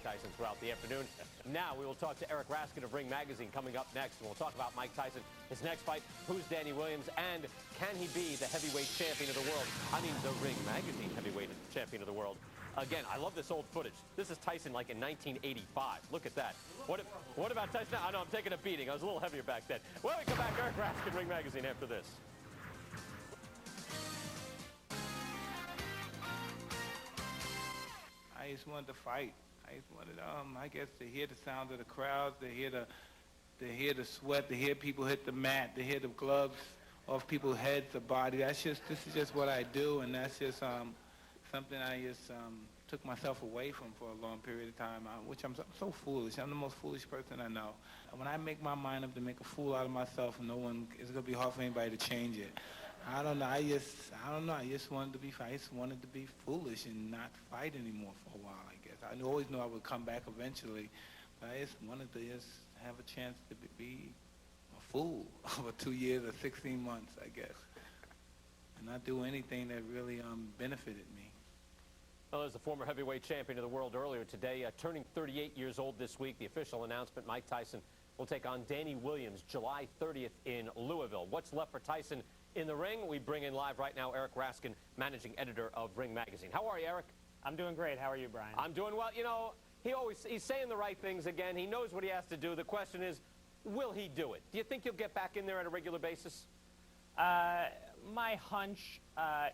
Mike Tyson throughout the afternoon. Now we will talk to Eric Raskin of Ring Magazine coming up next. And we'll talk about Mike Tyson, his next fight, who's Danny Williams, and can he be the heavyweight champion of the world? I mean, the Ring Magazine heavyweight champion of the world. Again, I love this old footage. This is Tyson like in 1985. Look at that. What about Tyson? I know I'm taking a beating. I was a little heavier back then. When we come back, Eric Raskin, Ring Magazine, after this. I just wanted to fight. I just wanted, I guess, to hear the sound of the crowds, to hear the sweat, to hear people hit the mat, to hear the gloves off people's heads, the body. This is just what I do, and that's just something I just took myself away from for a long period of time, which I'm so foolish. I'm the most foolish person I know. When I make my mind up to make a fool out of myself, it's going to be hard for anybody to change it. I don't know. I just wanted to be. I just wanted to be foolish and not fight anymore for a while. I guess I always knew I would come back eventually, but I just wanted to just have a chance to be a fool over 2 years or 16 months, I guess, and not do anything that really benefited me. Well, as the former heavyweight champion of the world earlier today, turning 38 years old this week, the official announcement: Mike Tyson will take on Danny Williams July 30th in Louisville. What's left for Tyson in the ring? We bring in live right now Eric Raskin, managing editor of Ring Magazine. How are you, Eric? I'm doing great. How are you, Brian? I'm doing well. You know, he's saying the right things again. He knows what he has to do. The question is, will he do it? Do you think he'll get back in there on a regular basis? My hunch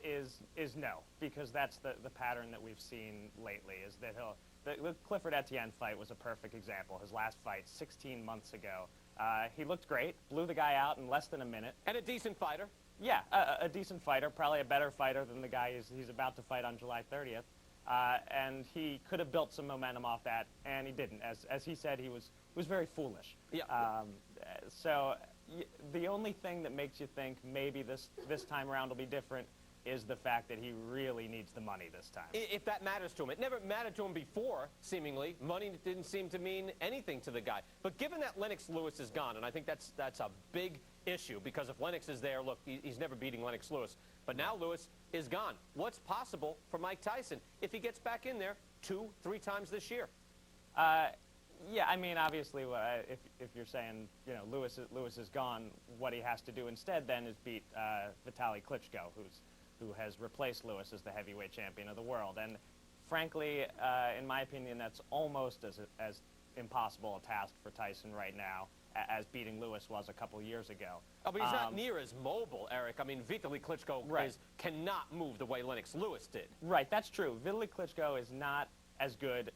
is no, because that's the pattern that we've seen lately, is that the Clifford Etienne fight was a perfect example. His last fight 16 months ago. He looked great, blew the guy out in less than a minute. And a decent fighter. Yeah, a decent fighter, probably a better fighter than the guy he's about to fight on July 30th. And he could have built some momentum off that, and he didn't. As he said, he was very foolish. Yeah. So the only thing that makes you think maybe this time around will be different is the fact that he really needs the money this time. If that matters to him. It never mattered to him before, seemingly. Money didn't seem to mean anything to the guy. But given that Lennox Lewis is gone, and I think that's a big issue, because if Lennox is there, look, he's never beating Lennox Lewis. But now Lewis is gone. What's possible for Mike Tyson if he gets back in there 2-3 times this year? Yeah, I mean, obviously, if you're saying, you know, Lewis is gone, what he has to do instead then is beat Vitaly Klitschko, who has replaced Lewis as the heavyweight champion of the world. And frankly, in my opinion, that's almost as impossible a task for Tyson right now as beating Lewis was a couple years ago. Oh, but he's not near as mobile, Eric. I mean, Vitaly Klitschko cannot move the way Lennox Lewis did. Right, that's true. Vitaly Klitschko is not as good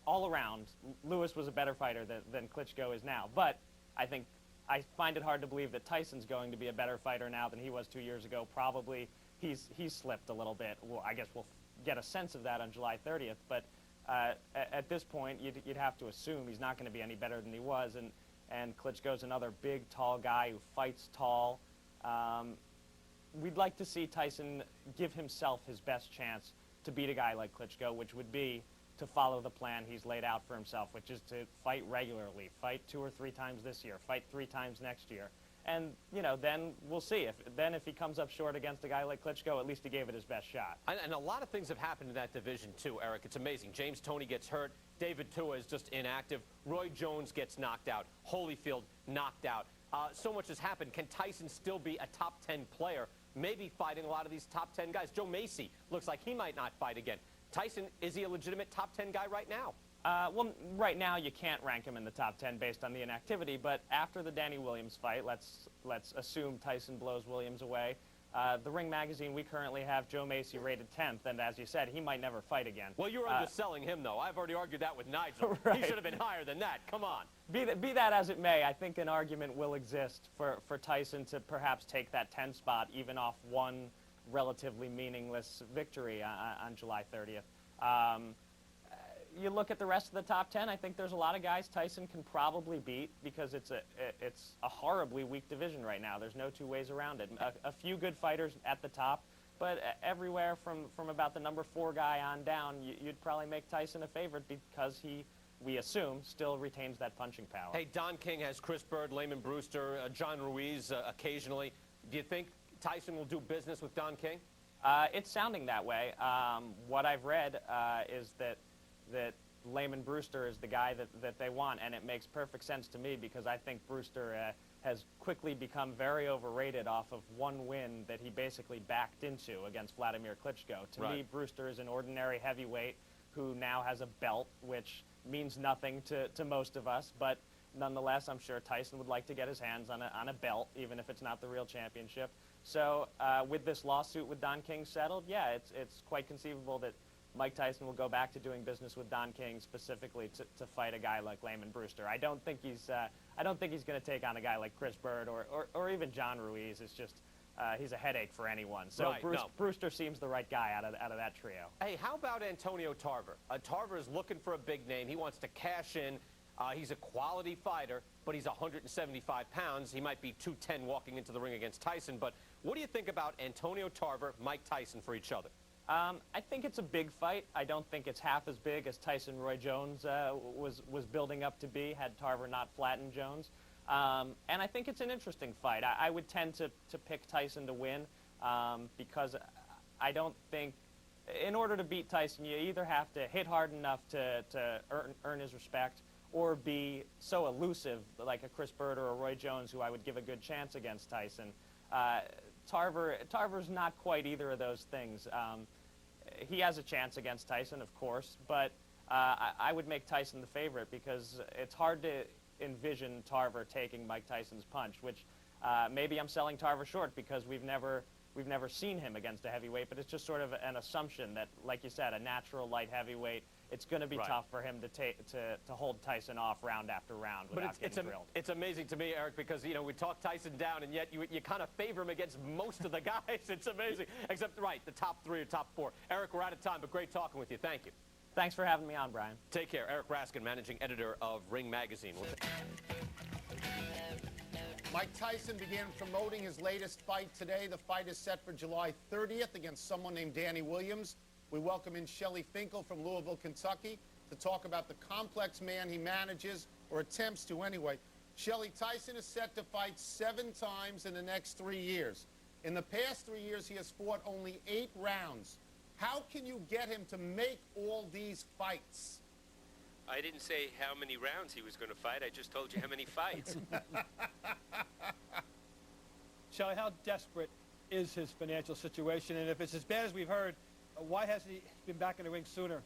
all around. Lewis was a better fighter than Klitschko is now. But I find it hard to believe that Tyson's going to be a better fighter now than he was 2 years ago. Probably he's slipped a little bit. Well, I guess we'll get a sense of that on July 30th. But at this point, you'd have to assume he's not going to be any better than he was. And Klitschko's another big, tall guy who fights tall. We'd like to see Tyson give himself his best chance to beat a guy like Klitschko, which would be to follow the plan he's laid out for himself, which is to fight regularly, fight 2 or 3 times this year, fight 3 times next year. And, you know, then we'll see. If he comes up short against a guy like Klitschko, at least he gave it his best shot. And a lot of things have happened in that division, too, Eric. It's amazing. James Toney gets hurt. David Tua is just inactive. Roy Jones gets knocked out. Holyfield knocked out. So much has happened. Can Tyson still be a top 10 player, maybe fighting a lot of these top 10 guys? Joe Macy looks like he might not fight again. Tyson, is he a legitimate top 10 guy right now? Well, right now you can't rank him in the top 10 based on the inactivity, but after the Danny Williams fight, let's assume Tyson blows Williams away. The Ring Magazine, we currently have Joe Macy rated 10th, and as you said, he might never fight again. Well, you're underselling him, though. I've already argued that with Nigel. Right. He should have been higher than that. Come on. Be that as it may, I think an argument will exist for Tyson to perhaps take that 10 spot, even off one relatively meaningless victory on July 30th. You look at the rest of the top 10, I think there's a lot of guys Tyson can probably beat because it's a horribly weak division right now. There's no two ways around it. A few good fighters at the top, but everywhere from about the number 4 guy on down, you'd probably make Tyson a favorite because we assume, still retains that punching power. Hey, Don King has Chris Bird, Layman Brewster, John Ruiz occasionally. Do you think Tyson will do business with Don King? It's sounding that way. What I've read is that Layman Brewster is the guy that they want, and it makes perfect sense to me because I think Brewster has quickly become very overrated off of one win that he basically backed into against Vladimir Klitschko. To me, Brewster is an ordinary heavyweight who now has a belt, which means nothing to most of us, but nonetheless, I'm sure Tyson would like to get his hands on a belt, even if it's not the real championship. So with this lawsuit with Don King settled, yeah, it's quite conceivable that Mike Tyson will go back to doing business with Don King specifically to fight a guy like Layman Brewster. I don't think he's going to take on a guy like Chris Bird or even John Ruiz. It's just he's a headache for anyone. So Brewster seems the right guy out of that trio. Hey, how about Antonio Tarver? Tarver is looking for a big name. He wants to cash in. He's a quality fighter, but he's 175 pounds. He might be 210 walking into the ring against Tyson. But what do you think about Antonio Tarver, Mike Tyson for each other? I think it's a big fight. I don't think it's half as big as Tyson Roy Jones was building up to be had Tarver not flattened Jones. And I think it's an interesting fight. I would tend to pick Tyson to win because I don't think, in order to beat Tyson, you either have to hit hard enough to earn his respect or be so elusive like a Chris Bird or a Roy Jones who I would give a good chance against Tyson. Tarver's not quite either of those things. He has a chance against Tyson, of course, but I would make Tyson the favorite because it's hard to envision Tarver taking Mike Tyson's punch, which maybe I'm selling Tarver short because we've never seen him against a heavyweight, but it's just sort of an assumption that, like you said, a natural light heavyweight, it's going to be tough for him to hold Tyson off round after round without getting drilled. It's amazing to me, Eric, because, you know, we talk Tyson down, and yet you kind of favor him against most of the guys. It's amazing. Except, the top three or top four. Eric, we're out of time, but great talking with you. Thank you. Thanks for having me on, Brian. Take care. Eric Raskin, managing editor of Ring Magazine. Mike Tyson began promoting his latest fight today. The fight is set for July 30th against someone named Danny Williams. We welcome in Shelly Finkel from Louisville, Kentucky, to talk about the complex man he manages, or attempts to anyway. Shelly, Tyson is set to fight 7 times in the next 3 years. In the past 3 years, he has fought only 8 rounds. How can you get him to make all these fights? I didn't say how many rounds he was going to fight. I just told you how many fights. Shelly, how desperate is his financial situation? And if it's as bad as we've heard, why hasn't he been back in the ring sooner?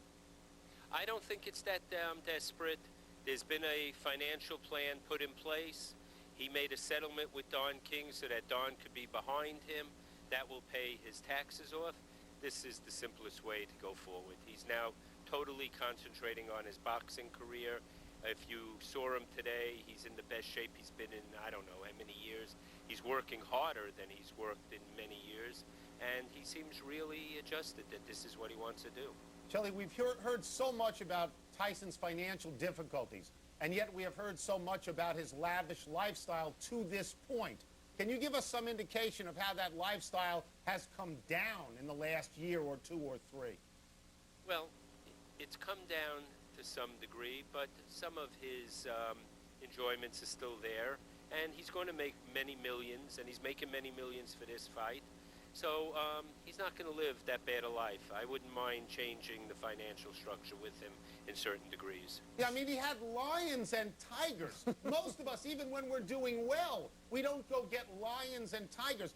I don't think it's that desperate. There's been a financial plan put in place. He made a settlement with Don King so that Don could be behind him. That will pay his taxes off. This is the simplest way to go forward. He's now totally concentrating on his boxing career. If you saw him today, he's in the best shape he's been in, I don't know how many years. He's working harder than he's worked in many years, and he seems really adjusted that this is what he wants to do. Shelly, we've heard so much about Tyson's financial difficulties, and yet we have heard so much about his lavish lifestyle to this point. Can you give us some indication of how that lifestyle has come down in the last year or 2 or 3? Well, it's come down to some degree, but some of his enjoyments are still there, and he's going to make many millions, and he's making many millions for this fight. So he's not going to live that bad a life. I wouldn't mind changing the financial structure with him in certain degrees. Yeah, I mean, he had lions and tigers. Most of us, even when we're doing well, we don't go get lions and tigers.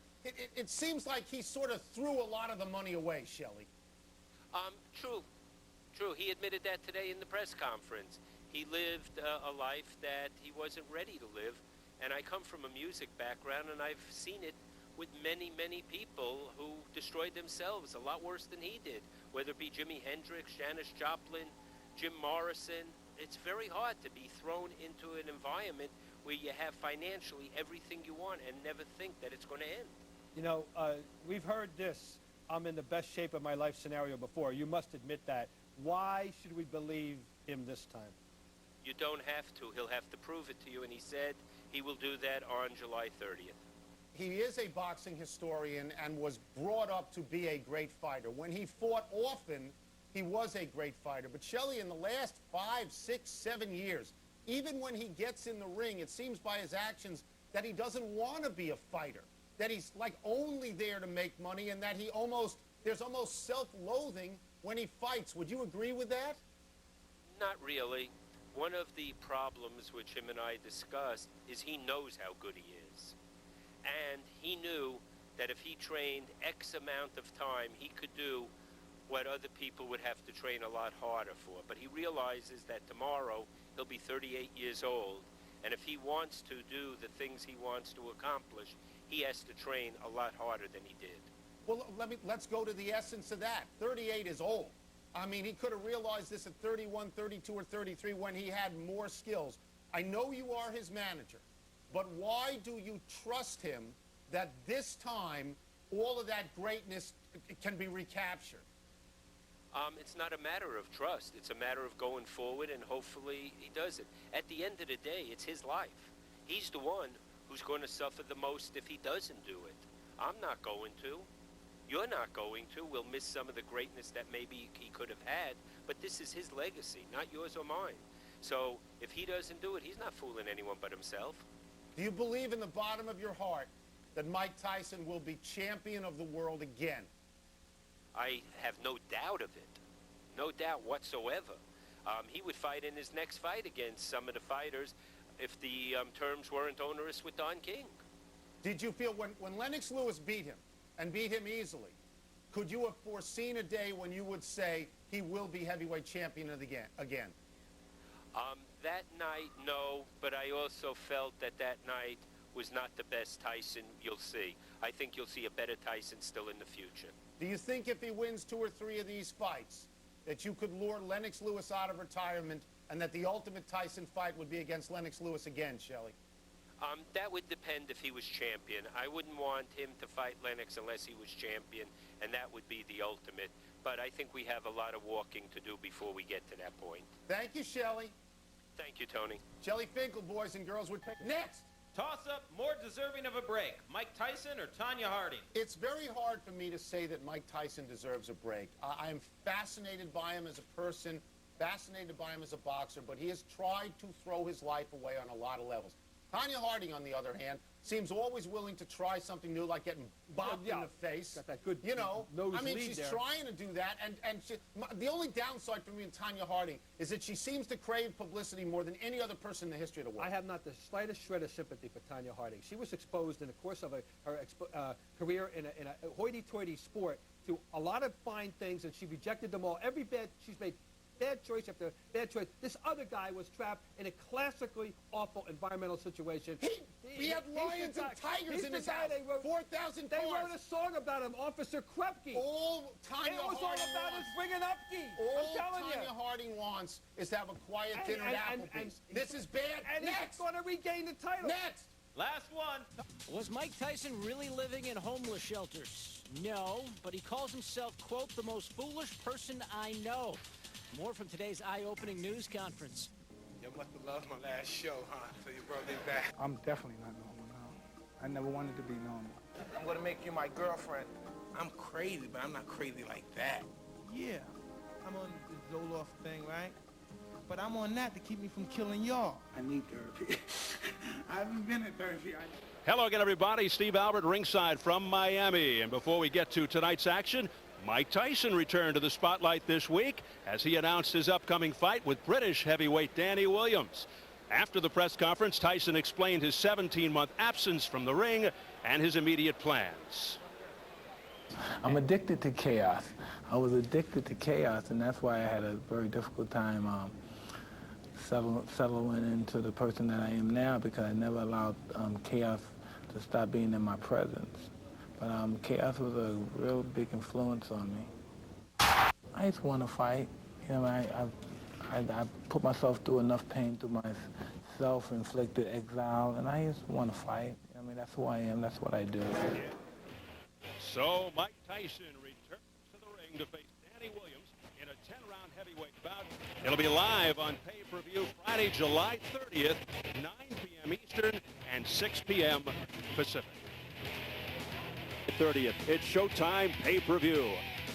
It seems like he sort of threw a lot of the money away, Shelly. True. He admitted that today in the press conference. He lived a life that he wasn't ready to live. And I come from a music background, and I've seen it with many, many people who destroyed themselves a lot worse than he did, whether it be Jimi Hendrix, Janis Joplin, Jim Morrison. It's very hard to be thrown into an environment where you have financially everything you want and never think that it's going to end. You know, we've heard this, I'm in the best shape of my life scenario before. You must admit that. Why should we believe him this time? You don't have to. He'll have to prove it to you, and he said he will do that on July 30th. He is a boxing historian and was brought up to be a great fighter. When he fought often, he was a great fighter. But Shelly, in the last 5, 6, 7 years, even when he gets in the ring, it seems by his actions that he doesn't want to be a fighter, that he's like only there to make money, and that there's almost self-loathing when he fights. Would you agree with that? not really. One of the problems which him and I discussed is he knows how good he is. And he knew that if he trained X amount of time, he could do what other people would have to train a lot harder for. But he realizes that tomorrow he'll be 38 years old, and if he wants to do the things he wants to accomplish, he has to train a lot harder than he did. Well, let's go to the essence of that. 38 is old. I mean, he could have realized this at 31, 32, or 33 when he had more skills. I know you are his manager, but why do you trust him that this time all of that greatness can be recaptured? It's not a matter of trust. It's a matter of going forward, and hopefully he does it. At the end of the day, it's his life. He's the one who's going to suffer the most if he doesn't do it. I'm not going to. You're not going to. We'll miss some of the greatness that maybe he could have had, but this is his legacy, not yours or mine. So if he doesn't do it, he's not fooling anyone but himself. Do you believe in the bottom of your heart that Mike Tyson will be champion of the world again? I have no doubt of it. No doubt whatsoever. He would fight in his next fight against some of the fighters if the terms weren't onerous with Don King. Did you feel when Lennox Lewis beat him, and beat him easily, could you have foreseen a day when you would say he will be heavyweight champion again? That night, no, but I also felt that that night was not the best Tyson you'll see. I think you'll see a better Tyson still in the future. Do you think if he wins 2 or 3 of these fights that you could lure Lennox Lewis out of retirement and that the ultimate Tyson fight would be against Lennox Lewis again, Shelley? That would depend if he was champion. I wouldn't want him to fight Lennox unless he was champion, and that would be the ultimate. But I think we have a lot of walking to do before we get to that point. Thank you, Shelley. Thank you, Tony. Shelley Finkel, boys and girls, would pick next. Toss-up more deserving of a break, Mike Tyson or Tanya Harding? It's very hard for me to say that Mike Tyson deserves a break. I am fascinated by him as a person, fascinated by him as a boxer, but he has tried to throw his life away on a lot of levels. Tanya Harding, on the other hand, seems always willing to try something new, like getting bopped in the face. Got that good I mean, she's trying to do that, and the only downside for me in Tanya Harding is that she seems to crave publicity more than any other person in the history of the world. I have not the slightest shred of sympathy for Tanya Harding. She was exposed in the course of her career in a hoity-toity sport to a lot of fine things, and she rejected them all. She's made bad choice after bad choice. This other guy was trapped in a classically awful environmental situation. He had lions and tigers in his house. 4,000 cars. They wrote a song about him, Officer Krupke. All Tanya It was all about his bringing up key. All I'm telling Tanya Harding wants is to have a quiet dinner at Applebee's. This is bad. And Next. he's going to regain the title. Next. Last one. Was Mike Tyson really living in homeless shelters? No, but he calls himself, quote, the most foolish person I know. More from today's eye-opening news conference. You must have loved my last show, huh? So you brought me back. I'm definitely not normal now. I never wanted to be normal. I'm gonna make you my girlfriend. I'm crazy, but I'm not crazy like that. Yeah, I'm on the Zoloft thing, right? But I'm on that to keep me from killing y'all. I need therapy. I haven't been in therapy. Hello again, everybody. Steve Albert ringside from Miami. And before we get to tonight's action, Mike Tyson returned to the spotlight this week as he announced his upcoming fight with British heavyweight Danny Williams. After the press conference, Tyson explained his 17-month absence from the ring and his immediate plans. I'm addicted to chaos. I was addicted to chaos, and that's why I had a very difficult time settling into the person that I am now, because I never allowed chaos to stop being in my presence. But chaos was a real big influence on me. I just want to fight. You know, I put myself through enough pain through my self-inflicted exile, and I just want to fight. I mean, that's who I am. That's what I do. So Mike Tyson returns to the ring to face Danny Williams in a 10-round heavyweight bout. It'll be live on pay-per-view Friday, July 30th, 9 p.m. Eastern and 6 p.m. Pacific. 30th, it's Showtime pay-per-view.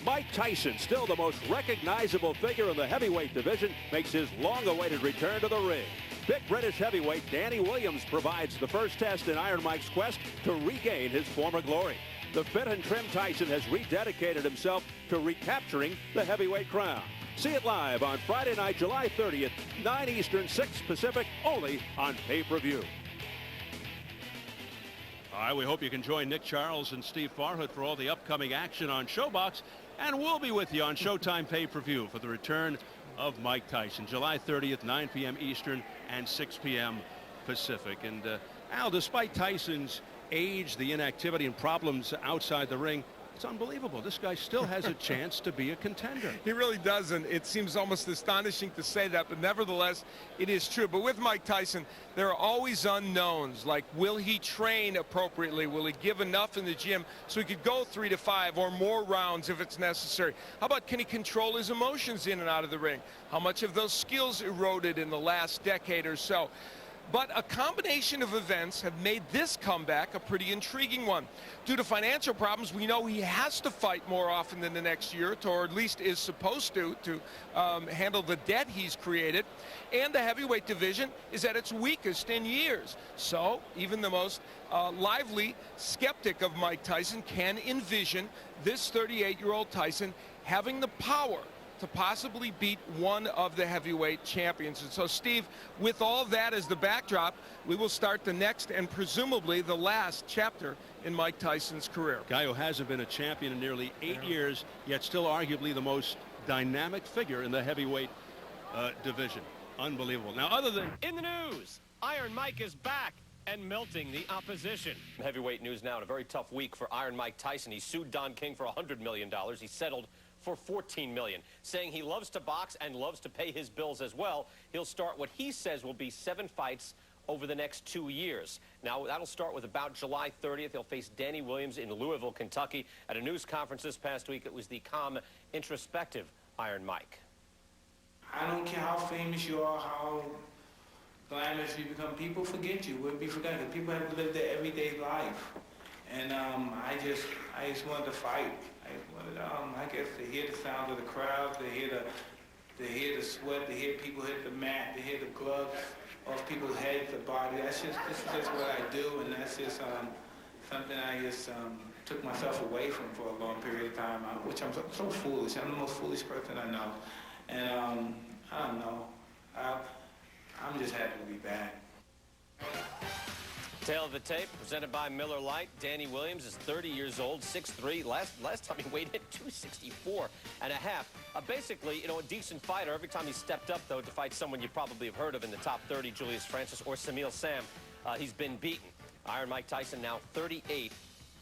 Mike Tyson, still the most recognizable figure in the heavyweight division, makes his long-awaited return to the ring. Big British heavyweight Danny Williams provides the first test in Iron Mike's quest to regain his former glory. The fit and trim Tyson has rededicated himself to recapturing the heavyweight crown. See it live on Friday night, July 30th, 9 Eastern, 6 Pacific, only on pay-per-view. All right, we hope you can join Nick Charles and Steve Farhood for all the upcoming action on ShoBox, and we'll be with you on Showtime pay-per-view for the return of Mike Tyson, July 30th, 9 p.m. Eastern and 6 p.m. Pacific. And Al, despite Tyson's age, the inactivity and problems outside the ring, it's unbelievable. This guy still has a chance to be a contender. He really doesn't. It seems almost astonishing to say that, but nevertheless, it is true. But with Mike Tyson, there are always unknowns, like will he train appropriately? Will he give enough in the gym so he could go 3 to 5 or more rounds if it's necessary? How about can he control his emotions in and out of the ring? How much of those skills eroded in the last decade or so? But a combination of events have made this comeback a pretty intriguing one. Due to financial problems, we know he has to fight more often than the next year, or at least is supposed to handle the debt he's created. And the heavyweight division is at its weakest in years. So even the most lively skeptic of Mike Tyson can envision this 38-year-old Tyson having the power to possibly beat one of the heavyweight champions. And so, Steve, with all that as the backdrop, we will start the next and presumably the last chapter in Mike Tyson's career. Guy who hasn't been a champion in nearly 8 years, yet still arguably the most dynamic figure in the heavyweight division. Unbelievable. Now, other than... In the news, Iron Mike is back and melting the opposition. Heavyweight news now, in a very tough week for Iron Mike Tyson. He sued Don King for $100 million. He settled for $14 million, saying he loves to box and loves to pay his bills as well. He'll start what he says will be 7 fights over the next 2 years. Now, that'll start with about July 30th. He'll face Danny Williams in Louisville, Kentucky. At a news conference this past week, it was the calm, introspective Iron Mike. I don't care how famous you are, how glamorous you become, people forget you. We'll be forgotten. People have to live their everyday life. And I just wanted to fight. I guess to hear the sound of the crowds, to hear the sweat, to hear people hit the mat, to hear the gloves off people's heads, the body. This is just what I do, and that's just something I just took myself away from for a long period of time, which I'm so foolish. I'm the most foolish person I know. And I don't know. I'm just happy to be back. Tail of the tape, presented by Miller Lite. Danny Williams is 30 years old, 6'3". Last time he weighed in 264 and a half. Basically, a decent fighter. Every time he stepped up, though, to fight someone you probably have heard of in the top 30, Julius Francis or Samil Sam, he's been beaten. Iron Mike Tyson now 38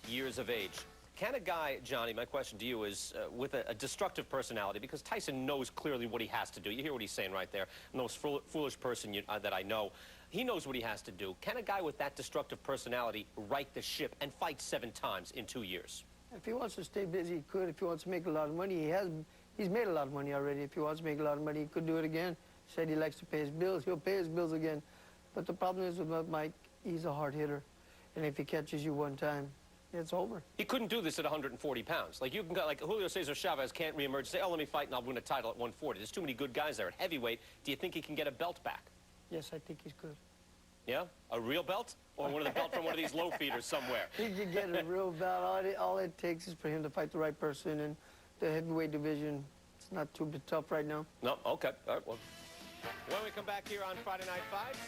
years of age. Can a guy, Johnny, my question to you is, with a destructive personality, because Tyson knows clearly what he has to do. You hear what he's saying right there. The most foolish person that I know. He knows what he has to do. Can a guy with that destructive personality right the ship and fight 7 times in 2 years? If he wants to stay busy, he could. If he wants to make a lot of money, he's made a lot of money already. If he wants to make a lot of money, he could do it again. Said he likes to pay his bills. He'll pay his bills again. But the problem is with Mike, he's a hard hitter. And if he catches you one time, it's over. He couldn't do this at 140 pounds. Like, you can go, like Julio Cesar Chavez can't reemerge and say, oh, let me fight and I'll win a title at 140. There's too many good guys there. At heavyweight, do you think he can get a belt back? Yes, I think he's good. Yeah? A real belt? Or one of the belt from one of these low feeders somewhere? He can get a real belt. All it takes is for him to fight the right person. And the heavyweight division, it's not too tough right now. No? Okay. All right, well. When we come back here on Friday Night Fights,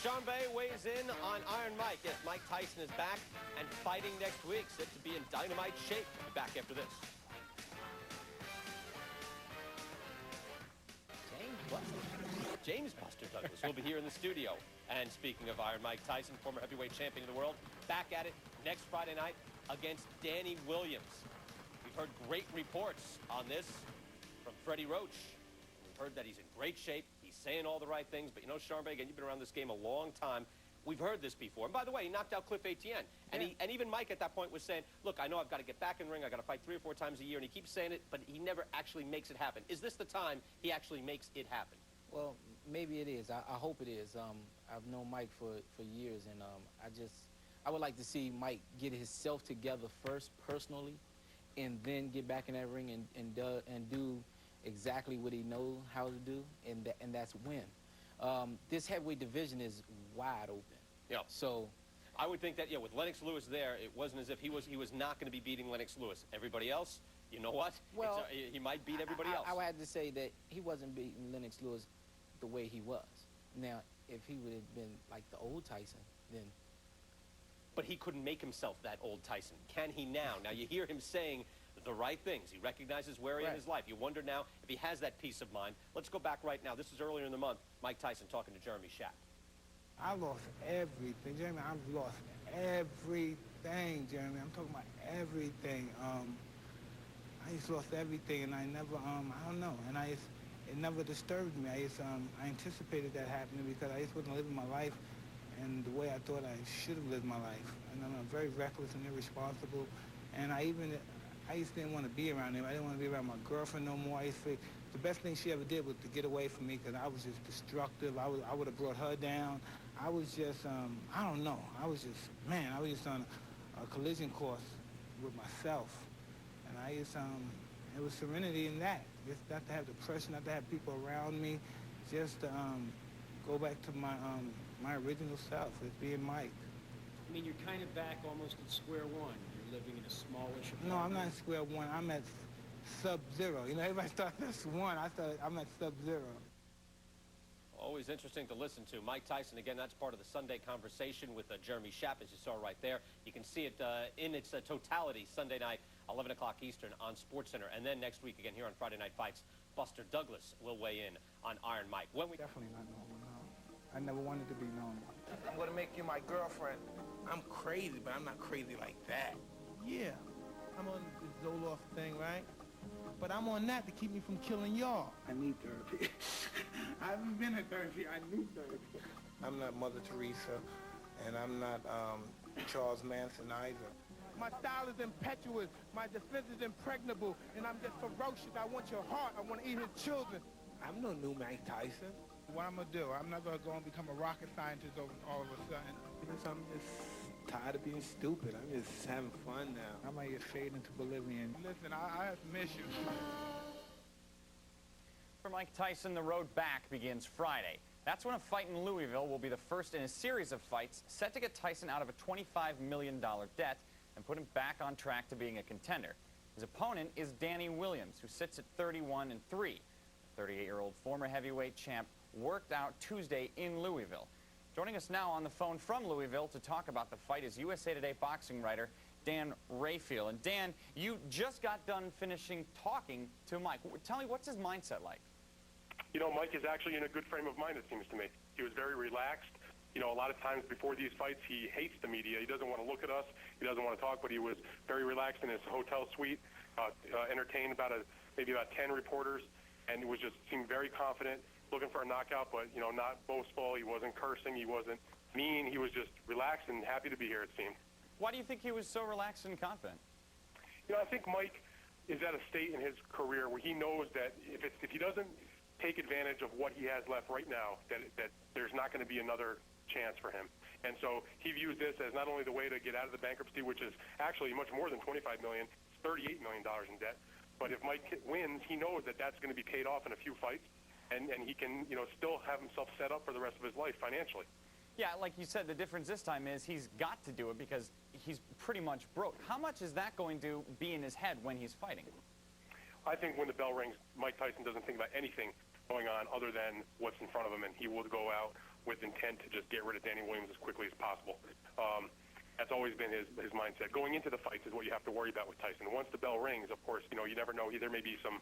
Sean Bay weighs in on Iron Mike. Yes, Mike Tyson is back and fighting next week, set to be in dynamite shape. We'll be back after this. James Buster Douglas will be here in the studio. And speaking of Iron Mike Tyson, former heavyweight champion of the world, back at it next Friday night against Danny Williams. We've heard great reports on this from Freddie Roach. We've heard that he's in great shape. He's saying all the right things. But, Sean Bay, again, you've been around this game a long time. We've heard this before. And by the way, he knocked out Cliff Etienne. And, and even Mike at that point was saying, look, I know I've got to get back in the ring. I've got to fight 3 or 4 times a year. And he keeps saying it, but he never actually makes it happen. Is this the time he actually makes it happen? Well, maybe it is. I hope it is. I've known Mike for years, and I would like to see Mike get himself together first, personally, and then get back in that ring and do exactly what he knows how to do, and that's win. This heavyweight division is wide open. Yeah. So I would think that, with Lennox Lewis there, it wasn't as if he was not going to be beating Lennox Lewis. Everybody else, you know what? Well, he might beat everybody else. I would have to say that he wasn't beating Lennox Lewis the way he was. Now, if he would have been like the old Tyson, then... But he couldn't make himself that old Tyson. Can he now? Now, you hear him saying the right things. He recognizes where he is in his life. You wonder now if he has that peace of mind. Let's go back right now. This is earlier in the month. Mike Tyson talking to Jeremy Schaap. I lost everything, Jeremy. I've lost everything, Jeremy. I'm talking about everything. I just lost everything, and I never, I don't know, and it never disturbed me. I anticipated that happening because I just wasn't living my life and the way I thought I should have lived my life. And I'm very reckless and irresponsible, and I just didn't want to be around him. I didn't want to be around my girlfriend no more. The best thing she ever did was to get away from me because I was just destructive. I would have brought her down. I was just, I don't know. I was just on a collision course with myself. And it was serenity in that. Just not to have depression, not to have people around me. Just to go back to my original self, as being Mike. I mean, you're kind of back almost at square one. You're living in a smallish apartment. No, I'm not at square one. I'm at sub-zero. You know, everybody starts at one. I'm at sub-zero. Always interesting to listen to. Mike Tyson, again, that's part of the Sunday conversation with Jeremy Schaap, as you saw right there. You can see it in its totality Sunday night, 11 o'clock Eastern on SportsCenter. And then next week, again, here on Friday Night Fights, Buster Douglas will weigh in on Iron Mike. Definitely not normal, no. I never wanted to be normal. I'm going to make you my girlfriend. I'm crazy, but I'm not crazy like that. Yeah, I'm on the Zoloft thing, right? But I'm on that to keep me from killing y'all. I need therapy. I haven't been in therapy. I need therapy. I'm not Mother Teresa, and I'm not Charles Manson either. My style is impetuous. My defense is impregnable. And I'm just ferocious. I want your heart. I want to eat his children. I'm no new Mike Tyson. What I'm going to do, I'm not going to go and become a rocket scientist all of a sudden. Because I'm just tired of being stupid. I'm just having fun now. I might get fade into Bolivian. Listen, I have some issues. For Mike Tyson, the road back begins Friday. That's when a fight in Louisville will be the first in a series of fights set to get Tyson out of a $25 million debt and put him back on track to being a contender. His opponent is Danny Williams, who sits at 31-3. The 38-year-old former heavyweight champ worked out Tuesday in Louisville. Joining us now on the phone from Louisville to talk about the fight is USA Today boxing writer Dan Rayfield. And Dan, you just got done finishing talking to Mike. Tell me, what's his mindset like? You know, Mike is actually in a good frame of mind, it seems to me. He was very relaxed. You know, a lot of times before these fights, he hates the media. He doesn't want to look at us. He doesn't want to talk, but he was very relaxed in his hotel suite, entertained maybe about 10 reporters, and seemed very confident, looking for a knockout, but, you know, not boastful. He wasn't cursing. He wasn't mean. He was just relaxed and happy to be here, it seemed. Why do you think he was so relaxed and confident? You know, I think Mike is at a state in his career where he knows that if he doesn't take advantage of what he has left right now, that there's not going to be another chance for him. And so he views this as not only the way to get out of the bankruptcy, which is actually much more than $25 million, it's $38 million in debt. But if Mike wins, he knows that that's going to be paid off in a few fights, and he can, you know, still have himself set up for the rest of his life financially. Yeah, like you said, the difference this time is he's got to do it because he's pretty much broke. How much is that going to be in his head when he's fighting? I think when the bell rings, Mike Tyson doesn't think about anything going on other than what's in front of him, and he will go out with intent to just get rid of Danny Williams as quickly as possible. That's always been his mindset. Going into the fights is what you have to worry about with Tyson. Once the bell rings, of course, you know, you never know. There may be some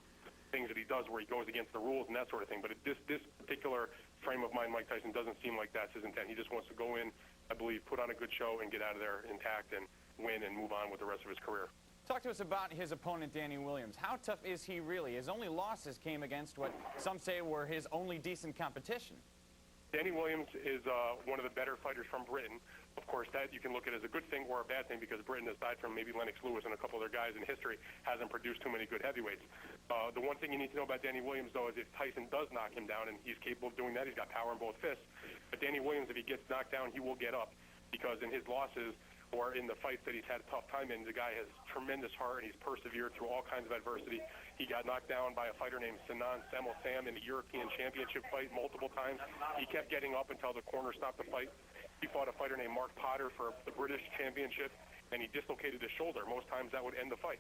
things that he does where he goes against the rules and that sort of thing. But this particular frame of mind, Mike Tyson, doesn't seem like that's his intent. He just wants to go in, I believe, put on a good show and get out of there intact and win and move on with the rest of his career. Talk to us about his opponent, Danny Williams. How tough is he really? His only losses came against what some say were his only decent competition. Danny Williams is one of the better fighters from Britain. Of course, that you can look at as a good thing or a bad thing because Britain, aside from maybe Lennox Lewis and a couple other guys in history, hasn't produced too many good heavyweights. The one thing you need to know about Danny Williams, though, is if Tyson does knock him down, and he's capable of doing that, he's got power in both fists. But Danny Williams, if he gets knocked down, he will get up because in his losses or in the fights that he's had a tough time in, the guy has tremendous heart and he's persevered through all kinds of adversity. He got knocked down by a fighter named Sinan Semel Sam in the European Championship fight multiple times. He kept getting up until the corner stopped the fight. He fought a fighter named Mark Potter for the British Championship, and he dislocated his shoulder. Most times that would end the fight.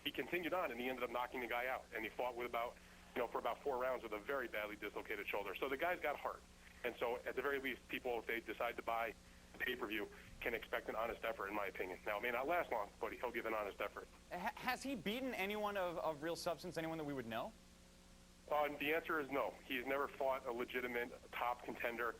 he continued on, and he ended up knocking the guy out. And he fought with for about 4 rounds with a very badly dislocated shoulder. So the guy's got heart. And so at the very least, people, if they decide to buy the pay-per-view, can expect an honest effort, in my opinion. Now, it may not last long, but he'll give an honest effort. Has he beaten anyone of real substance, anyone that we would know? The answer is no. He's never fought a legitimate top contender.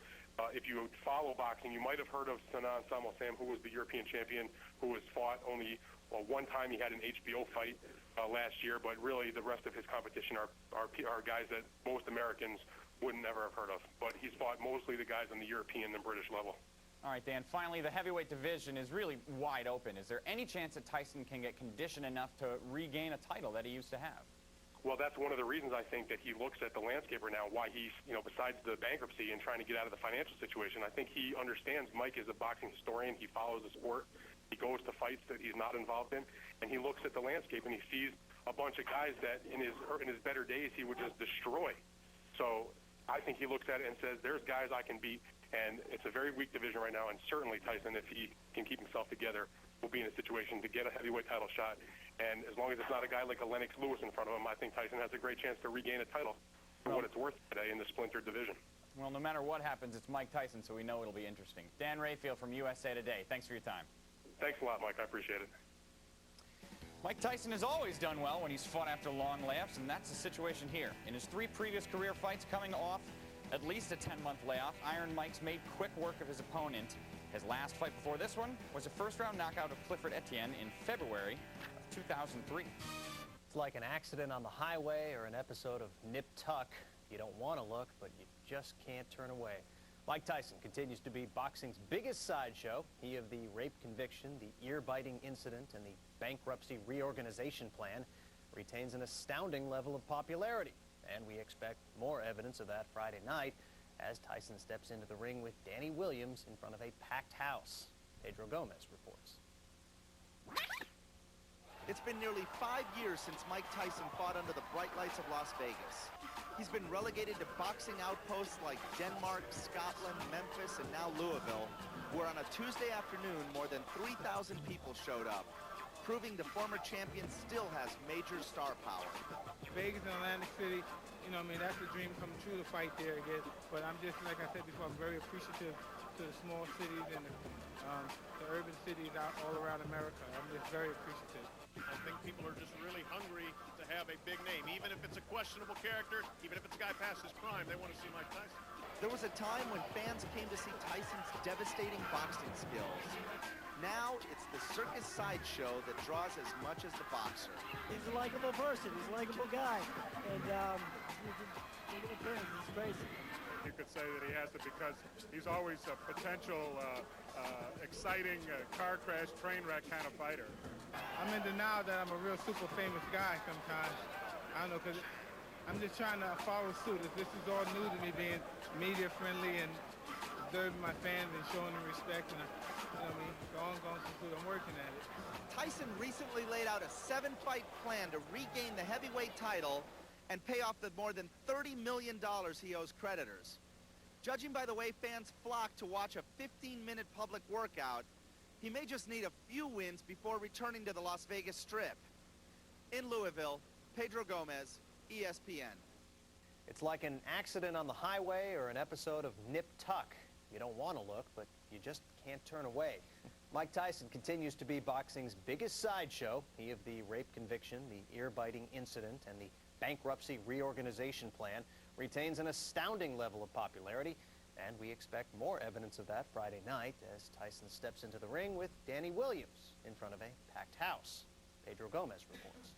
If you follow boxing, you might have heard of Sinan Samosam, who was the European champion, who has fought only one time. He had an HBO fight last year, but really the rest of his competition are guys that most Americans wouldn't ever have heard of. But he's fought mostly the guys on the European and British level. All right, Dan, finally, the heavyweight division is really wide open. Is there any chance that Tyson can get conditioned enough to regain a title that he used to have? Well, that's one of the reasons I think that he looks at the landscape right now, why he's, besides the bankruptcy and trying to get out of the financial situation, I think he understands Mike is a boxing historian. He follows the sport. He goes to fights that he's not involved in, and he looks at the landscape and he sees a bunch of guys that in his better days he would just destroy. So I think he looks at it and says, there's guys I can beat, and it's a very weak division right now, and certainly Tyson, if he can keep himself together, will be in a situation to get a heavyweight title shot. And as long as it's not a guy like a Lennox Lewis in front of him, I think Tyson has a great chance to regain a title for what it's worth today in the splintered division. Well, no matter what happens, it's Mike Tyson, so we know it'll be interesting. Dan Rayfield from USA Today, thanks for your time. Thanks a lot, Mike. I appreciate it. Mike Tyson has always done well when he's fought after long layoffs, and that's the situation here. In his 3 previous career fights coming off at least a 10-month layoff, Iron Mike's made quick work of his opponent. His last fight before this one was a first-round knockout of Clifford Etienne in February of 2003. It's like an accident on the highway or an episode of Nip Tuck. You don't want to look, but you just can't turn away. Mike Tyson continues to be boxing's biggest sideshow. He of the rape conviction, the ear-biting incident, and the bankruptcy reorganization plan retains an astounding level of popularity. And we expect more evidence of that Friday night as Tyson steps into the ring with Danny Williams in front of a packed house. Pedro Gomez reports. It's been nearly 5 years since Mike Tyson fought under the bright lights of Las Vegas. He's been relegated to boxing outposts like Denmark, Scotland, Memphis, and now Louisville, where on a Tuesday afternoon more than 3,000 people showed up, proving the former champion still has major star power. Vegas and Atlantic City, that's a dream come true to fight there again. But I'm just, like I said before, I'm very appreciative to the small cities and the urban cities all around America. I'm just very appreciative. I think people are just really hungry to have a big name. Even if it's a questionable character, even if it's a guy past his prime, they want to see Mike Tyson. There was a time when fans came to see Tyson's devastating boxing skills. Now it's the circus sideshow that draws as much as the boxer. He's a likable person. He's a likable guy. And it's crazy. You could say that he has it because he's always a potential exciting car crash, train wreck kind of fighter. I'm in denial that I'm a real super famous guy sometimes. I don't know, because I'm just trying to follow suit. This is all new to me, being media friendly and observing my fans and showing them respect. And going through, I'm working at it. Tyson recently laid out a 7-fight plan to regain the heavyweight title and pay off the more than $30 million he owes creditors. Judging by the way fans flock to watch a 15-minute public workout, he may just need a few wins before returning to the Las Vegas Strip. In Louisville, Pedro Gomez, ESPN. It's like an accident on the highway or an episode of Nip Tuck. You don't want to look, but you just can't turn away. Mike Tyson continues to be boxing's biggest sideshow. He of the rape conviction, the ear-biting incident, and the bankruptcy reorganization plan retains an astounding level of popularity, and we expect more evidence of that Friday night as Tyson steps into the ring with Danny Williams in front of a packed house. Pedro Gomez reports.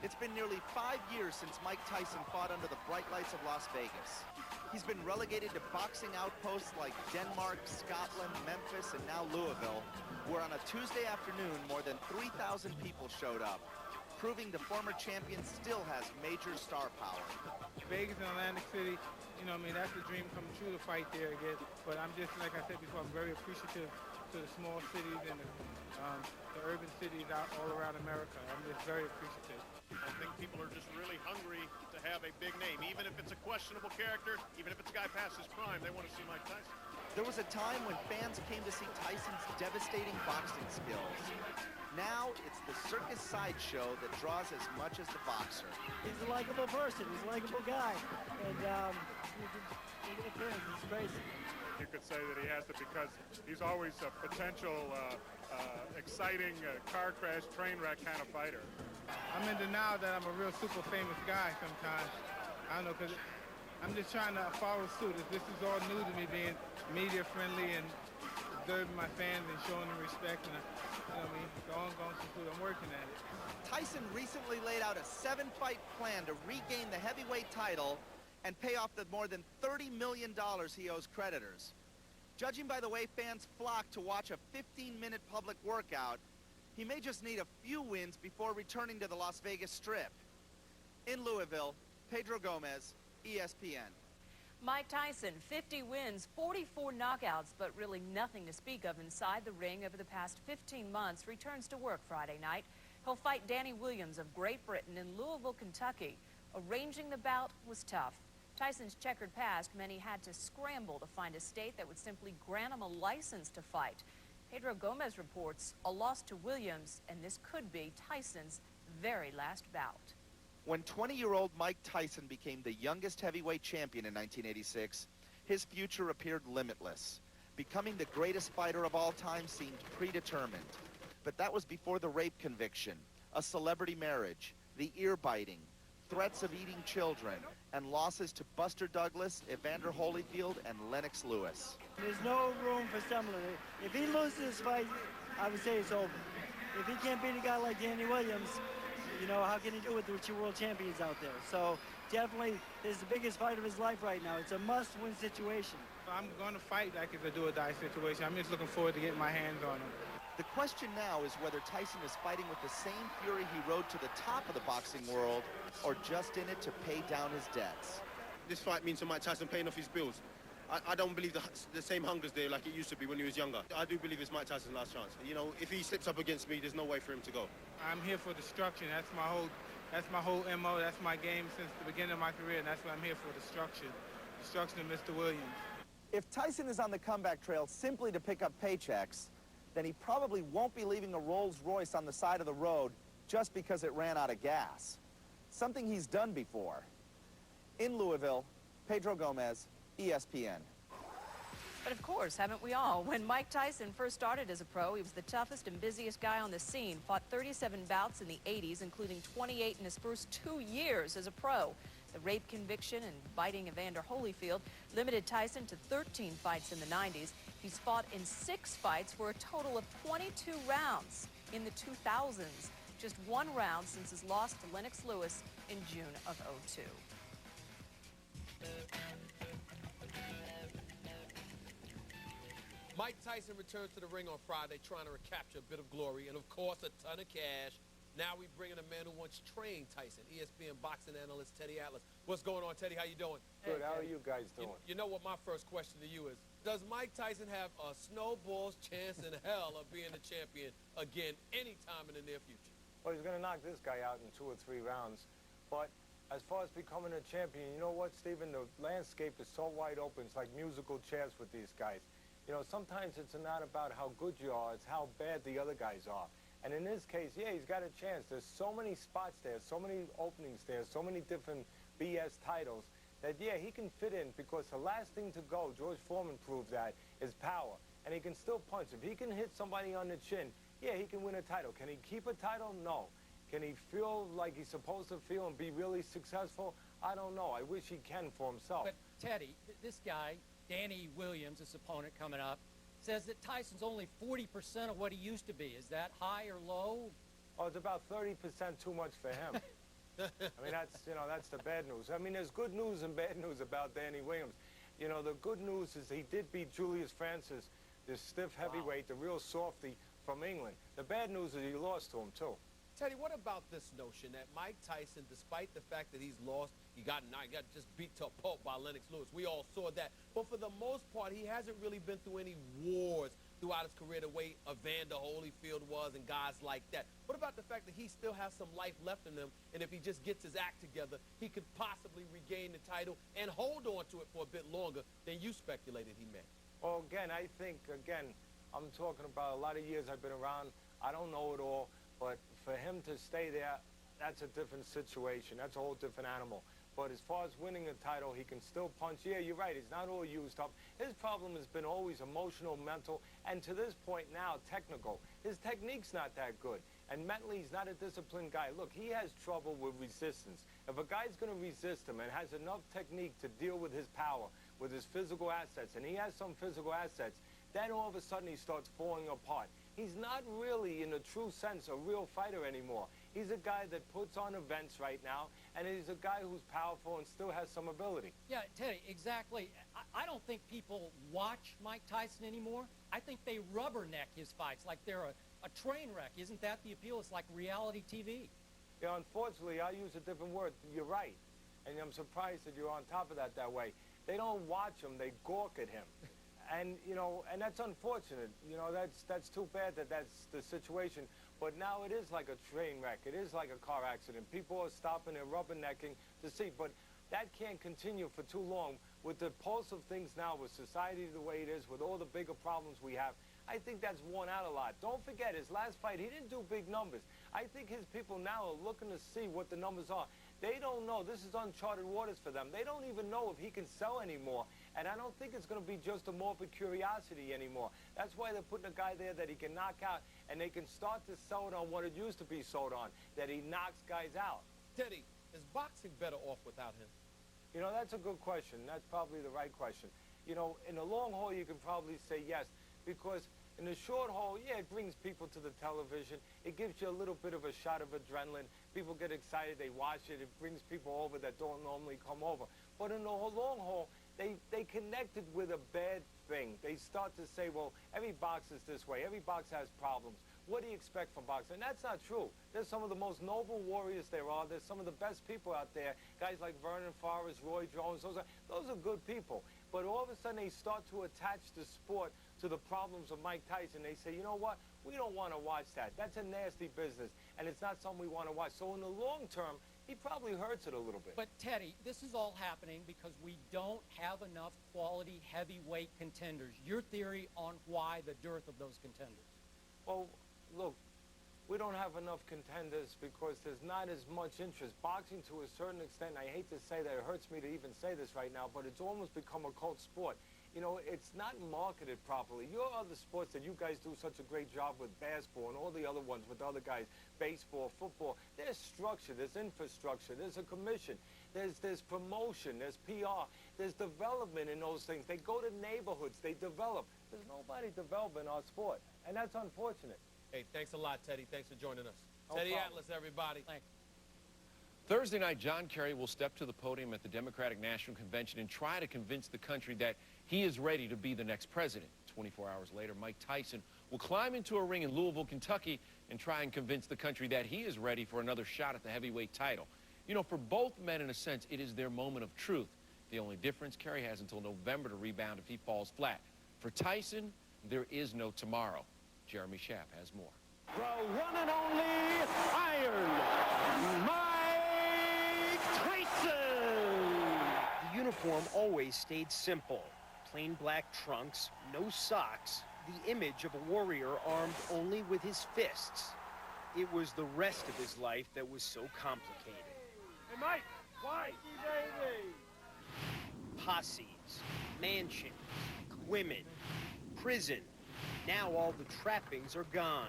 It's been nearly 5 years since Mike Tyson fought under the bright lights of Las Vegas. He's been relegated to boxing outposts like Denmark, Scotland, Memphis, and now Louisville, where on a Tuesday afternoon more than 3,000 people showed up, proving the former champion still has major star power. Vegas and Atlantic City, that's a dream come true to fight there again. But I'm just, like I said before, I'm very appreciative to the small cities and the urban cities all around America. I'm just very appreciative. I think people are just really hungry to have a big name. Even if it's a questionable character, even if it's a guy past his prime, they want to see Mike Tyson. There was a time when fans came to see Tyson's devastating boxing skills. Now it's the circus sideshow that draws as much as the boxer. He's a likable person. He's a likable guy. And it's crazy. You could say that he has it because he's always a potential exciting car crash, train wreck kind of fighter. I'm in denial that I'm a real super famous guy sometimes. I don't know, because I'm just trying to follow suit. This is all new to me, being media friendly and observing my fans and showing them respect. And, you know what I mean? Going to suit. I'm working at it. Tyson recently laid out a 7-fight plan to regain the heavyweight title and pay off the more than $30 million he owes creditors. Judging by the way fans flock to watch a 15-minute public workout, he may just need a few wins before returning to the Las Vegas Strip. In Louisville, Pedro Gomez, ESPN. Mike Tyson, 50 wins, 44 knockouts, but really nothing to speak of inside the ring over the past 15 months, returns to work Friday night. He'll fight Danny Williams of Great Britain in Louisville, Kentucky. Arranging the bout was tough. Tyson's checkered past meant he had to scramble to find a state that would simply grant him a license to fight. Pedro Gomez reports a loss to Williams, and this could be Tyson's very last bout. When 20-year-old Mike Tyson became the youngest heavyweight champion in 1986, his future appeared limitless. Becoming the greatest fighter of all time seemed predetermined. But that was before the rape conviction, a celebrity marriage, the ear-biting, threats of eating children, and losses to Buster Douglas, Evander Holyfield, and Lennox Lewis. There's no room for stumbling. If he loses this fight, I would say it's over. If he can't beat a guy like Danny Williams, you know, how can he do it with your world champions out there? So definitely, this is the biggest fight of his life right now. It's a must-win situation. I'm going to fight like it's a do-or-die situation. I'm just looking forward to getting my hands on him. The question now is whether Tyson is fighting with the same fury he rode to the top of the boxing world, or just in it to pay down his debts. This fight means to Mike Tyson paying off his bills. I don't believe the same hunger's there like it used to be when he was younger. I do believe it's Mike Tyson's last chance. You know, if he slips up against me, there's no way for him to go. I'm here for destruction. That's my whole MO. That's my game since the beginning of my career, and that's what I'm here for, destruction. Destruction of Mr. Williams. If Tyson is on the comeback trail simply to pick up paychecks, then he probably won't be leaving a Rolls Royce on the side of the road just because it ran out of gas. Something he's done before. In Louisville, Pedro Gomez, ESPN. But of course, haven't we all? When Mike Tyson first started as a pro, he was the toughest and busiest guy on the scene. Fought 37 bouts in the 80s, including 28 in his first 2 years as a pro. The rape conviction and biting Evander Holyfield limited Tyson to 13 fights in the 90s. He's fought in 6 fights for a total of 22 rounds in the 2000s. Just 1 round since his loss to Lennox Lewis in June of '02. Mike Tyson returns to the ring on Friday trying to recapture a bit of glory and, of course, a ton of cash. Now we bring in a man who once trained Tyson, ESPN boxing analyst Teddy Atlas. What's going on, Teddy? How you doing? Good. How are you guys doing? You know what my first question to you is, does Mike Tyson have a snowball's chance in hell of being the champion again anytime in the near future? Well, he's going to knock this guy out in 2 or 3 rounds. But as far as becoming a champion, you know what, Stephen? The landscape is so wide open. It's like musical chairs with these guys. You know, sometimes it's not about how good you are, it's how bad the other guys are. And in this case, yeah, he's got a chance. There's so many spots there, so many openings there, so many different BS titles that, yeah, he can fit in because the last thing to go, George Foreman proved that, is power. And he can still punch. If he can hit somebody on the chin, yeah, he can win a title. Can he keep a title? No. Can he feel like he's supposed to feel and be really successful? I don't know. I wish he can for himself. But, Teddy, this guy, Danny Williams, this opponent coming up, says that Tyson's only 40% of what he used to be. Is that high or low? Oh, it's about 30% too much for him. I mean, that's the bad news. I mean, there's good news and bad news about Danny Williams. You know, the good news is he did beat Julius Francis, this stiff heavyweight, the real softy from England. The bad news is he lost to him, too. Teddy, what about this notion that Mike Tyson, despite the fact that he's lost, he got just beat to a pulp by Lennox Lewis. We all saw that. But for the most part, he hasn't really been through any wars throughout his career the way Evander Holyfield was and guys like that. What about the fact that he still has some life left in him, and if he just gets his act together, he could possibly regain the title and hold on to it for a bit longer than you speculated he may? Well, again, I think, I'm talking about a lot of years I've been around. I don't know it all, but for him to stay there, that's a different situation. That's a whole different animal. But as far as winning a title, he can still punch. Yeah, you're right. He's not all used up. His problem has been always emotional, mental, and to this point now, technical. His technique's not that good. And mentally, he's not a disciplined guy. Look, he has trouble with resistance. If a guy's going to resist him and has enough technique to deal with his power, with his physical assets, and he has some physical assets, then all of a sudden he starts falling apart. He's not really, in a true sense, a real fighter anymore. He's a guy that puts on events right now, and he's a guy who's powerful and still has some ability. Yeah, Teddy, exactly. I don't think people watch Mike Tyson anymore. I think they rubberneck his fights like they're a train wreck. Isn't that the appeal? It's like reality TV. Yeah, unfortunately, I use a different word. You're right. And I'm surprised that you're on top of that way. They don't watch him. They gawk at him. And, you know, and that's unfortunate. You know, that's too bad that that's the situation. But now it is like a train wreck. It is like a car accident. People are stopping and rubbernecking to see. But that can't continue for too long. With the pulse of things now, with society the way it is, with all the bigger problems we have, I think that's worn out a lot. Don't forget, his last fight, he didn't do big numbers. I think his people now are looking to see what the numbers are. They don't know. This is uncharted waters for them. They don't even know if he can sell anymore. And I don't think it's going to be just a morbid curiosity anymore. That's why they're putting a guy there that he can knock out, and they can start to sell it on what it used to be sold on, that he knocks guys out. Teddy, is boxing better off without him? You know, that's a good question. That's probably the right question. You know, in the long haul, you can probably say yes, because in the short haul, yeah, it brings people to the television. It gives you a little bit of a shot of adrenaline. People get excited. They watch it. It brings people over that don't normally come over. But in the long haul, they connected with a bad thing. They start to say, well, every boxer's this way. Every boxer has problems. What do you expect from boxing? And that's not true. There's some of the most noble warriors there are. There's some of the best people out there. Guys like Vernon Forrest, Roy Jones, those are good people. But all of a sudden, they start to attach the sport to the problems of Mike Tyson. They say, you know what? We don't want to watch that. That's a nasty business, and it's not something we want to watch. So in the long term, he probably hurts it a little bit. But, Teddy, this is all happening because we don't have enough quality heavyweight contenders. Your theory on why the dearth of those contenders? Well, look, we don't have enough contenders because there's not as much interest. Boxing, to a certain extent, I hate to say that, it hurts me to even say this right now, but it's almost become a cult sport. You know, it's not marketed properly. Your other sports that you guys do such a great job with, basketball and all the other ones with other guys, baseball, football, there's structure, there's infrastructure, there's a commission, there's promotion, there's PR, there's development in those things. They go to neighborhoods, they develop. There's nobody developing our sport, and that's unfortunate. Hey, thanks a lot, Teddy. Thanks for joining us. No Teddy problem. Atlas, everybody. Thanks. Thursday night, John Kerry will step to the podium at the Democratic National Convention and try to convince the country that he is ready to be the next president. 24 hours later, Mike Tyson will climb into a ring in Louisville, Kentucky, and try and convince the country that he is ready for another shot at the heavyweight title. You know, for both men, in a sense, it is their moment of truth. The only difference, Kerry has until November to rebound if he falls flat. For Tyson, there is no tomorrow. Jeremy Schaap has more. The one and only Iron Mike Tyson! The uniform always stayed simple. Plain black trunks, no socks, the image of a warrior armed only with his fists. It was the rest of his life that was so complicated. Hey, Mike! Why? Baby! Posses, mansions, women, prison. Now all the trappings are gone.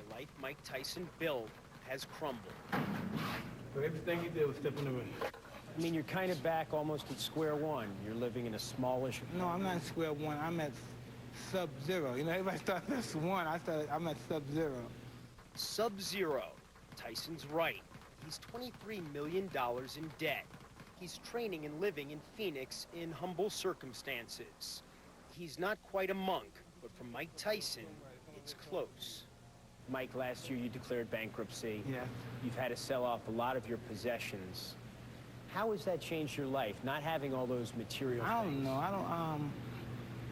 The life Mike Tyson built has crumbled. So everything you did was step in the ring. I mean, you're kind of back almost at square one. You're living in a smallish... No, I'm not at square one. I'm at sub-zero. You know, everybody starts at one. I'm at sub-zero. Sub-zero. Tyson's right. He's $23 million in debt. He's training and living in Phoenix in humble circumstances. He's not quite a monk, but for Mike Tyson, it's close. Mike, last year you declared bankruptcy. Yeah. You've had to sell off a lot of your possessions. How has that changed your life, not having all those material I don't things? know.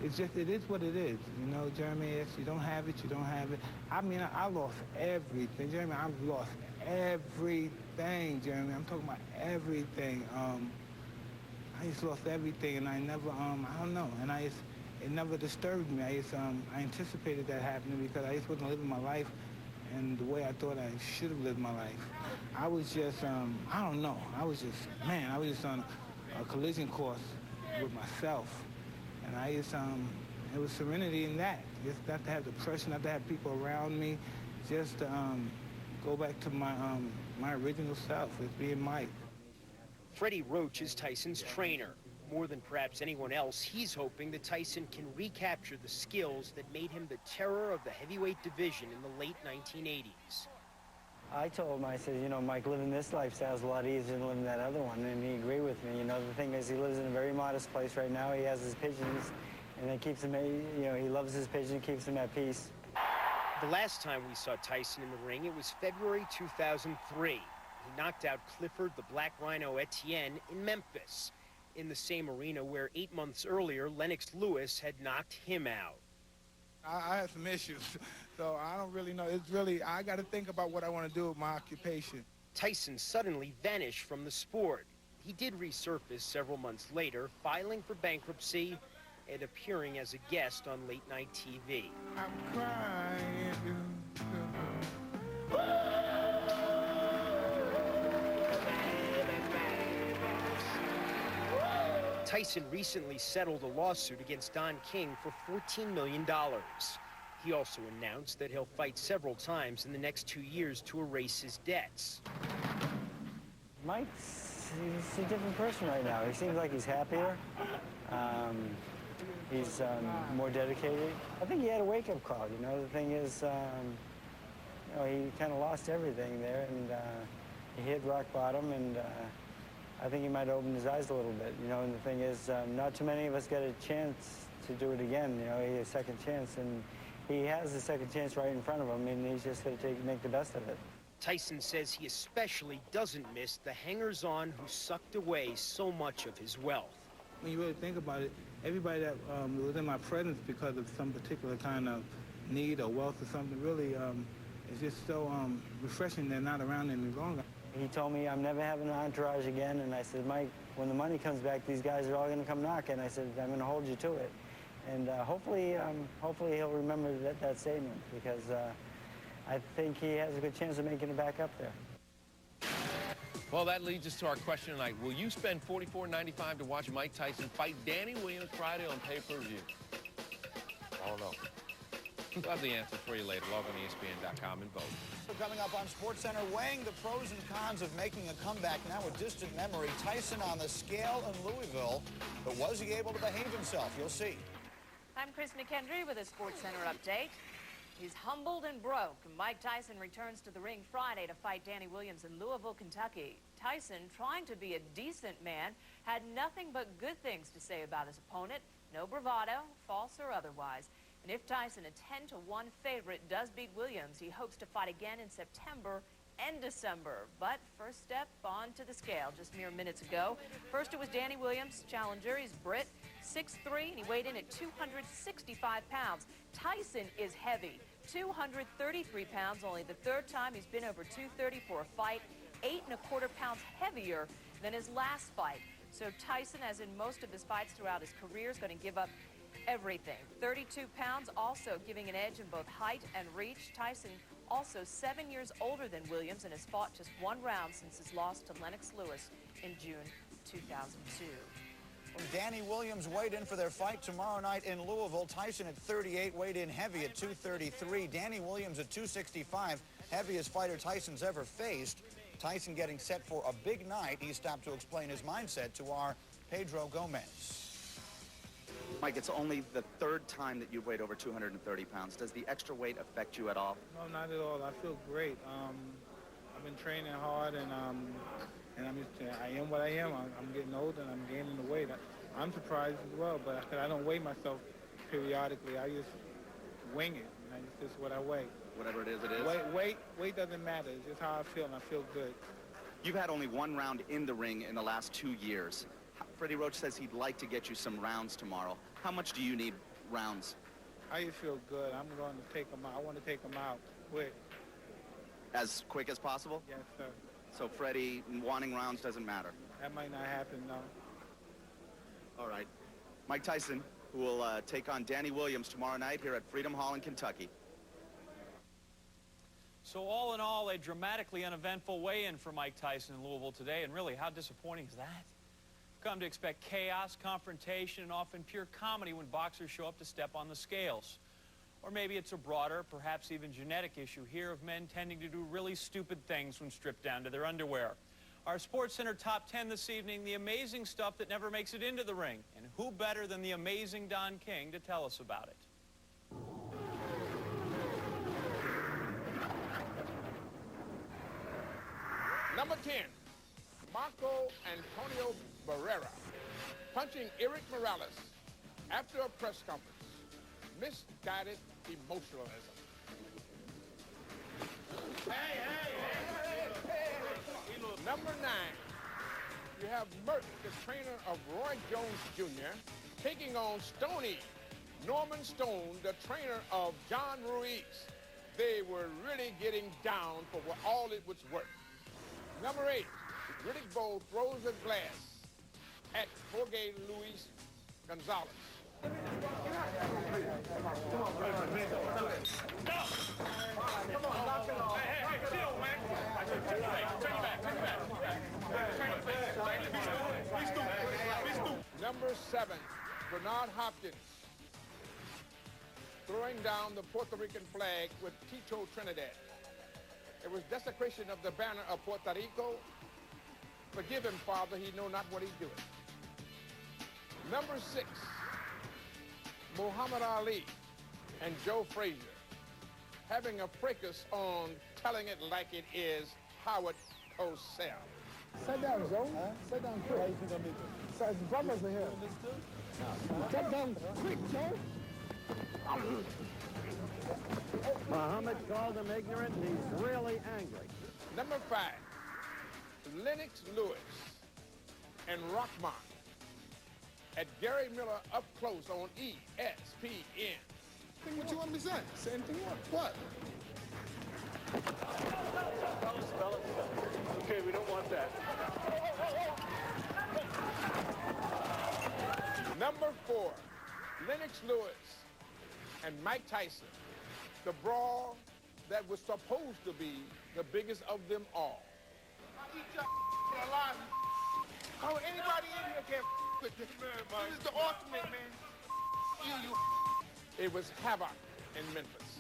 It's just, it is what it is. You know, Jeremy, if you don't have it, you don't have it. I mean, I lost everything. Jeremy, I've lost everything, Jeremy. I'm talking about everything. I just lost everything, and I never, I don't know. And it never disturbed me. I anticipated that happening because I just wasn't living my life and the way I thought I should have lived my life. I was just, I don't know. I was just on a collision course with myself. And I just, it was serenity in that. Just not to have depression, not to have people around me. Just to go back to my original self, as being Mike. Freddie Roach is Tyson's trainer. More than perhaps anyone else, he's hoping that Tyson can recapture the skills that made him the terror of the heavyweight division in the late 1980s. I told him, I said, you know, Mike, living this lifestyle is a lot easier than living that other one, and he agreed with me. You know, the thing is, he lives in a very modest place right now. He has his pigeons, and it keeps him, you know, he loves his pigeon, keeps him at peace. The last time we saw Tyson in the ring, it was February 2003. He knocked out Clifford the Black Rhino Etienne in Memphis, in the same arena where 8 months earlier, Lennox Lewis had knocked him out. I had some issues, so I don't really know. It's really, I got to think about what I want to do with my occupation. Tyson suddenly vanished from the sport. He did resurface several months later, filing for bankruptcy and appearing as a guest on late-night TV. I'm crying. Tyson recently settled a lawsuit against Don King for $14 million. He also announced that he'll fight several times in the next 2 years to erase his debts. Mike's, he's a different person right now. He seems like he's happier. He's more dedicated. I think he had a wake-up call, you know. The thing is, you know, he kind of lost everything there, and he hit rock bottom, and I think he might have opened his eyes a little bit, you know. And the thing is, not too many of us get a chance to do it again, you know. He has a second chance, and he has a second chance right in front of him, and he's just going to make the best of it. Tyson says he especially doesn't miss the hangers-on who sucked away so much of his wealth. When you really think about it, everybody that was in my presence because of some particular kind of need or wealth or something, really, it's just so refreshing they're not around any longer. He told me I'm never having an entourage again, and I said, Mike, when the money comes back, these guys are all going to come knocking. I said, I'm going to hold you to it. And hopefully he'll remember that statement, because I think he has a good chance of making it back up there. Well, that leads us to our question tonight. Will you spend $44.95 to watch Mike Tyson fight Danny Williams Friday on pay-per-view? I don't know. We'll have the answers for you later. Log on ESPN.com and vote. So coming up on SportsCenter, weighing the pros and cons of making a comeback now a distant memory. Tyson on the scale in Louisville, but was he able to behave himself? You'll see. I'm Chris McKendry with a SportsCenter update. He's humbled and broke. Mike Tyson returns to the ring Friday to fight Danny Williams in Louisville, Kentucky. Tyson, trying to be a decent man, had nothing but good things to say about his opponent. No bravado, false or otherwise. And if Tyson, a 10-1 favorite, does beat Williams, he hopes to fight again in September and December. But first step onto the scale just mere minutes ago. First it was Danny Williams, challenger. He's Brit, 6'3", and he weighed in at 265 pounds. Tyson is heavy, 233 pounds, only the third time he's been over 230 for a fight, 8¼ pounds heavier than his last fight. So Tyson, as in most of his fights throughout his career, is going to give up everything. 32 pounds, also giving an edge in both height and reach. Tyson also 7 years older than Williams and has fought just 1 round since his loss to Lennox Lewis in June 2002. Danny Williams weighed in for their fight tomorrow night in Louisville. Tyson at 38, weighed in heavy at 233. Danny Williams at 265, heaviest fighter Tyson's ever faced. Tyson getting set for a big night. He stopped to explain his mindset to our Pedro Gomez. Mike, it's only the 3rd time that you've weighed over 230 pounds. Does the extra weight affect you at all? No, not at all. I feel great. I've been training hard, and I am what I am. I'm getting older, and I'm gaining the weight. I'm surprised as well, but I don't weigh myself periodically. I just wing it. It's just what I weigh. Whatever it is, it is? Weight doesn't matter. It's just how I feel, and I feel good. You've had only 1 round in the ring in the last 2 years. Freddie Roach says he'd like to get you some rounds tomorrow. How much do you need rounds? I just feel good. I'm going to take them out. I want to take them out quick. As quick as possible? Yes, sir. So Freddie wanting rounds doesn't matter? That might not happen, no. All right. Mike Tyson, who will take on Danny Williams tomorrow night here at Freedom Hall in Kentucky. So all in all, a dramatically uneventful weigh-in for Mike Tyson in Louisville today, and really, how disappointing is that? Come to expect chaos, confrontation, and often pure comedy when boxers show up to step on the scales. Or maybe it's a broader, perhaps even genetic issue here of men tending to do really stupid things when stripped down to their underwear. Our Sports Center Top 10 this evening, the amazing stuff that never makes it into the ring. And who better than the amazing Don King to tell us about it? Number 10, Marco Antonio Barrera, punching Eric Morales after a press conference. Misguided emotionalism. Number 9, you have Mert, the trainer of Roy Jones Jr., taking on Stoney, Norman Stone, the trainer of John Ruiz. They were really getting down for all it was worth. Number 8, Riddick Bowe throws a glass at Jorge Luis Gonzalez. Number 7, Bernard Hopkins throwing down the Puerto Rican flag with Tito Trinidad. It was desecration of the banner of Puerto Rico. Forgive him, Father, he know not what he's doing. Number 6, Muhammad Ali and Joe Frazier having a fracas on telling it like it is Howard Cosell. Sit down, Joe. Sit down quick. How you think I make it? So his brothers are here. Sit down quick, Joe. Muhammad called him ignorant, and he's really angry. Number 5, Lennox Lewis and Rockmont at Gary Miller up close on ESPN. Think what you want me to say? Say anything you want. What? Spell it. Okay, we don't want that. Number 4, Lennox Lewis and Mike Tyson. The brawl that was supposed to be the biggest of them all. I'll eat your alive. Oh, anybody in here can with this. This is the ultimate, man. You. It was havoc in Memphis.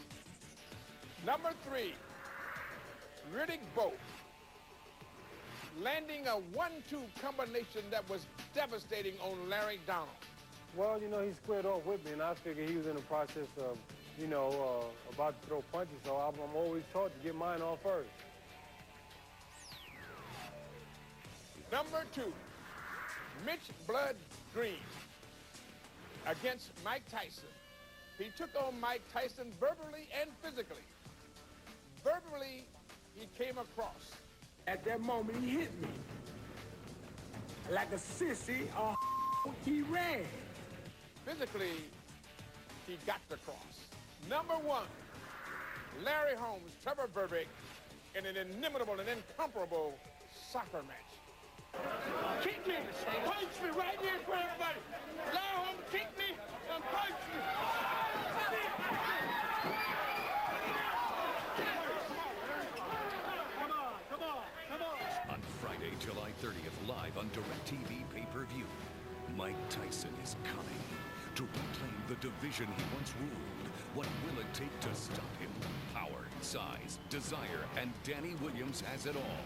Number 3, Riddick Bowe landing a 1-2 combination that was devastating on Larry Donald. Well, you know, he squared off with me, and I figured he was in the process of, you know, about to throw punches, so I'm always taught to get mine off first. Number 2, Mitch Blood Green against Mike Tyson. He took on Mike Tyson verbally and physically. Verbally, he came across. At that moment, he hit me. Like a sissy, he ran. Physically, he got the cross. Number 1, Larry Holmes, Trevor Burbick, in an inimitable and incomparable soccer match. Kick me, punch me right here in front of everybody. Larry Holmes kick me and punch me. Come on. On Friday, July 30th, live on DirecTV pay-per-view, Mike Tyson is coming to reclaim the division he once ruled. What will it take to stop him? Power, size, desire, and Danny Williams has it all.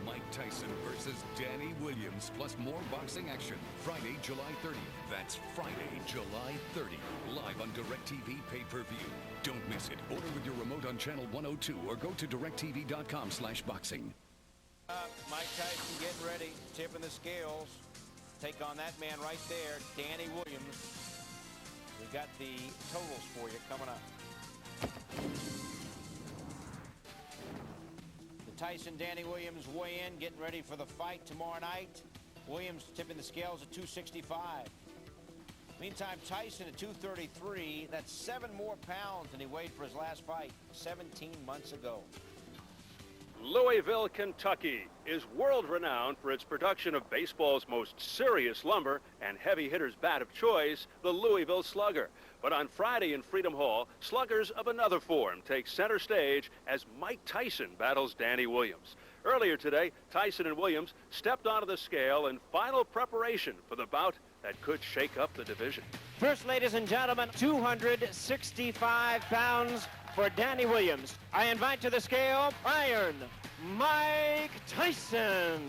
Mike Tyson versus Danny Williams, plus more boxing action. Friday, July 30th. That's Friday, July 30th. Live on DirecTV pay-per-view. Don't miss it. Order with your remote on channel 102 or go to directv.com/boxing. Mike Tyson getting ready, tipping the scales. Take on that man right there, Danny Williams. We got the totals for you coming up. The Tyson-Danny Williams weigh-in, getting ready for the fight tomorrow night. Williams tipping the scales at 265. Meantime, Tyson at 233. That's 7 more pounds than he weighed for his last fight 17 months ago. Louisville, Kentucky is world-renowned for its production of baseball's most serious lumber and heavy hitter's bat of choice, the Louisville Slugger. But on Friday in Freedom Hall, sluggers of another form take center stage as Mike Tyson battles Danny Williams. Earlier today, Tyson and Williams stepped onto the scale in final preparation for the bout that could shake up the division. First, ladies and gentlemen, 265 pounds for Danny Williams. I invite to the scale, Iron Mike Tyson.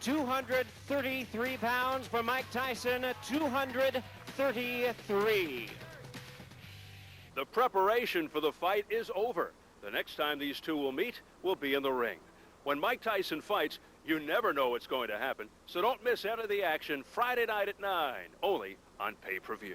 233 pounds for Mike Tyson, 233. The preparation for the fight is over. The next time these two will meet will be in the ring. When Mike Tyson fights, you never know what's going to happen, so don't miss out of the action Friday night at 9, only on pay-per-view.